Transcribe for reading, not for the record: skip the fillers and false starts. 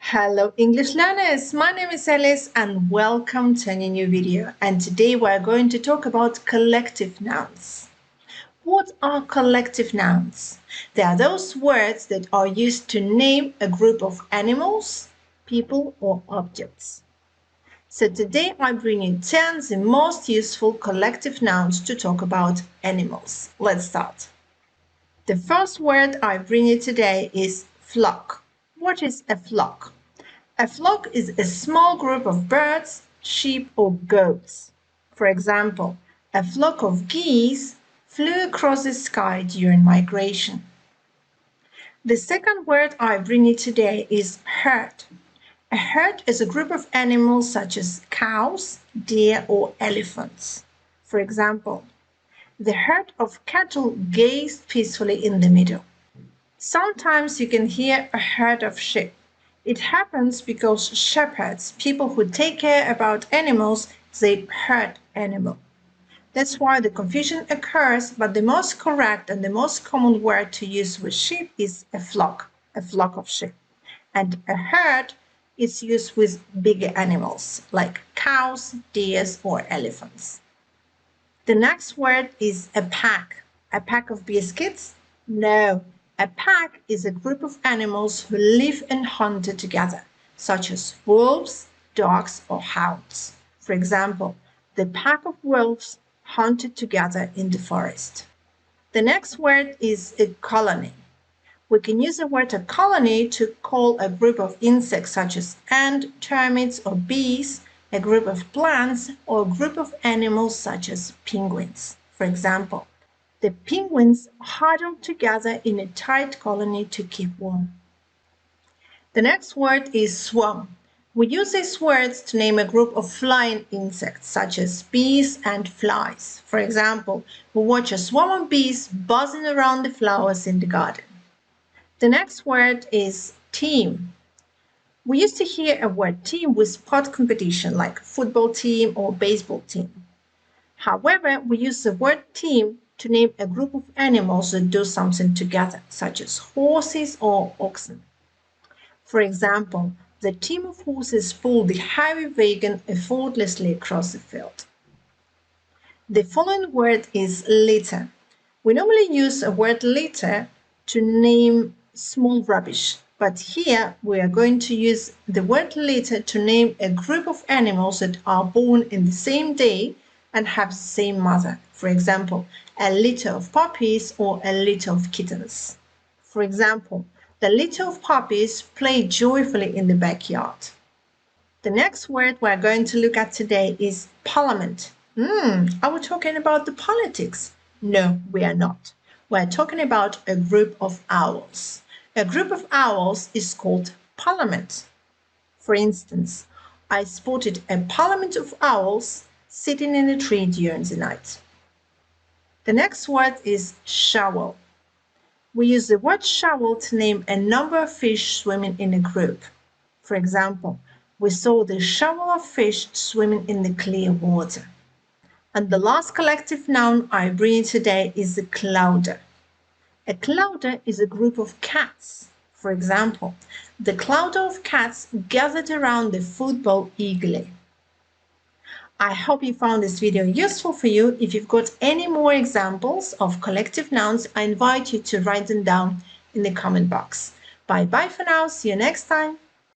Hello English learners, my name is Alice and welcome to a new video, and today we're going to talk about collective nouns. What are collective nouns? They are those words that are used to name a group of animals, people or objects. So today I bring you 10 the most useful collective nouns to talk about animals. Let's start. The first word I bring you today is flock. What is a flock? A flock is a small group of birds, sheep or goats. For example, a flock of geese flew across the sky during migration. The second word I bring you today is herd. A herd is a group of animals such as cows, deer or elephants. For example, the herd of cattle gazed peacefully in the meadow. Sometimes you can hear a herd of sheep. It happens because shepherds, people who take care about animals, say herd animal. That's why the confusion occurs, but the most correct and the most common word to use with sheep is a flock of sheep. And a herd is used with bigger animals like cows, deer or elephants. The next word is a pack. A pack of biscuits? No. A pack is a group of animals who live and hunt together, such as wolves, dogs, or hounds. For example, the pack of wolves hunted together in the forest. The next word is a colony. We can use the word a colony to call a group of insects such as ants, termites, or bees, a group of plants, or a group of animals such as penguins. For example, the penguins huddle together in a tight colony to keep warm. The next word is swarm. We use these words to name a group of flying insects such as bees and flies. For example, we watch a swarm of bees buzzing around the flowers in the garden. The next word is team. We used to hear a word team with sport competition like football team or baseball team. However, we use the word team to name a group of animals that do something together, such as horses or oxen. For example, the team of horses pulled the heavy wagon effortlessly across the field. The following word is litter. We normally use a word litter to name small rubbish, but here we are going to use the word litter to name a group of animals that are born in the same day and have the same mother. For example, a litter of puppies or a litter of kittens. For example, the litter of puppies play joyfully in the backyard. The next word we're going to look at today is parliament. Are we talking about the politics? No, we are not. We're talking about a group of owls. A group of owls is called parliament. For instance, I spotted a parliament of owls sitting in a tree during the night. The next word is shovel. We use the word shovel to name a number of fish swimming in a group. For example, we saw the shovel of fish swimming in the clear water. And the last collective noun I bring you today is the clowder. A clowder is a group of cats. For example, the clowder of cats gathered around the football eagerly. I hope you found this video useful for you. If you've got any more examples of collective nouns, I invite you to write them down in the comment box. Bye bye for now. See you next time.